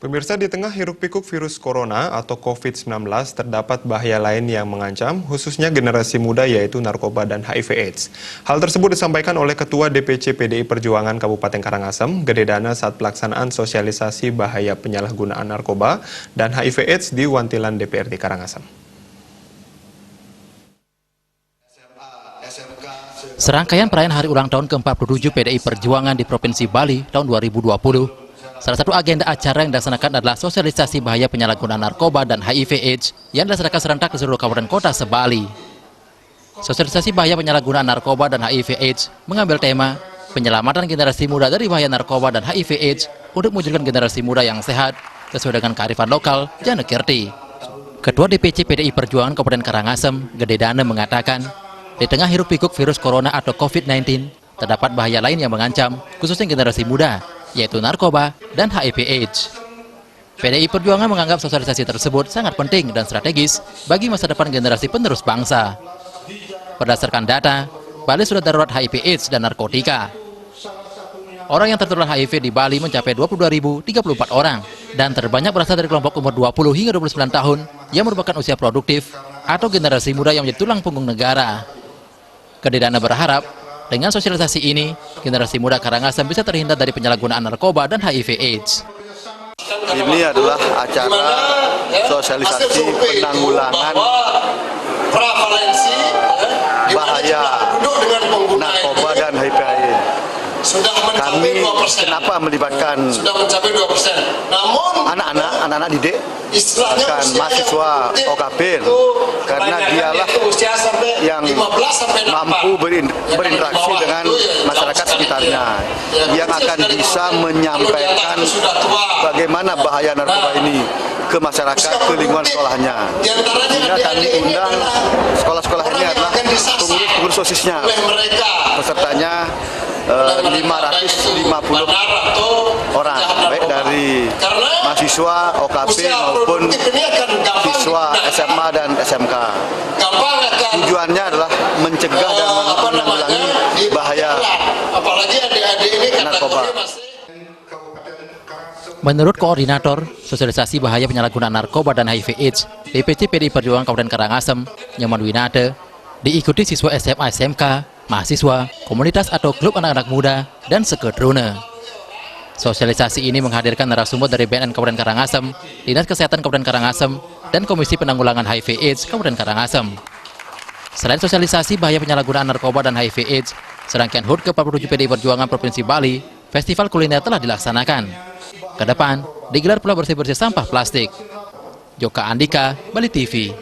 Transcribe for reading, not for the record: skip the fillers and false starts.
Pemirsa, di tengah hiruk-pikuk virus corona atau COVID-19 terdapat bahaya lain yang mengancam, khususnya generasi muda yaitu narkoba dan HIV/AIDS. Hal tersebut disampaikan oleh Ketua DPC PDI Perjuangan Kabupaten Karangasem, Gede Dana saat pelaksanaan sosialisasi bahaya penyalahgunaan narkoba dan HIV/AIDS di Wantilan DPRD Karangasem. Serangkaian perayaan hari ulang tahun ke-47 PDI Perjuangan di Provinsi Bali tahun 2020. Salah satu agenda acara yang dilaksanakan adalah sosialisasi bahaya penyalahgunaan narkoba dan HIV/AIDS yang dilaksanakan serentak di seluruh kabupaten kota se-Bali. Sosialisasi bahaya penyalahgunaan narkoba dan HIV/AIDS mengambil tema penyelamatan generasi muda dari bahaya narkoba dan HIV/AIDS untuk mewujudkan generasi muda yang sehat sesuai dengan kearifan lokal Jana Kirti. Ketua DPC PDI Perjuangan Kabupaten Karangasem, Gede Dana mengatakan, di tengah hiruk-pikuk virus corona atau COVID-19, terdapat bahaya lain yang mengancam, khususnya generasi muda, yaitu narkoba dan HIV/AIDS. PDI Perjuangan menganggap sosialisasi tersebut sangat penting dan strategis bagi masa depan generasi penerus bangsa. Berdasarkan data, Bali sudah darurat HIV/AIDS dan narkotika. Orang yang tertular HIV di Bali mencapai 22.034 orang dan terbanyak berasal dari kelompok umur 20 hingga 29 tahun yang merupakan usia produktif atau generasi muda yang menjadi tulang punggung negara. Gede Dana berharap dengan sosialisasi ini, generasi muda Karangasem bisa terhindar dari penyalahgunaan narkoba dan HIV/AIDS. Ini adalah acara sosialisasi penanggulangan bahaya narkoba dan HIV/AIDS. Kami kenapa melibatkan anak-anak didik, bahkan mahasiswa OKP, karena dialah yang mampu berinteraksi dengan masyarakat sekitarnya, yang akan bisa menyampaikan bagaimana bahaya narkoba ini ke masyarakat, ke lingkungan sekolahnya. Sehingga kami undang sekolah-sekolah ini adalah pengurus OSIS-nya, pesertanya 550 orang, baik dari mahasiswa OKP maupun siswa SMA dan SMK. Tujuannya adalah mencegah dan menanggulangi bahaya narkoba. Menurut Koordinator Sosialisasi Bahaya Penyalahgunaan Narkoba dan HIV/AIDS DPC PDI Perjuangan Kabupaten Karangasem, Nyoman Winate, diikuti siswa SMA SMK, mahasiswa, komunitas atau klub anak-anak muda, dan seketruna. Sosialisasi ini menghadirkan narasumber dari BNN Kabupaten Karangasem, Dinas Kesehatan Kabupaten Karangasem, dan Komisi Penanggulangan HIV/AIDS Kabupaten Karangasem. Selain sosialisasi bahaya penyalahgunaan narkoba dan HIV/AIDS, serangkaian HUT ke-47 PDI Perjuangan Provinsi Bali, festival kuliner telah dilaksanakan. Ke depan, digelar pula bersih-bersih sampah plastik. Joka Andika, Bali TV.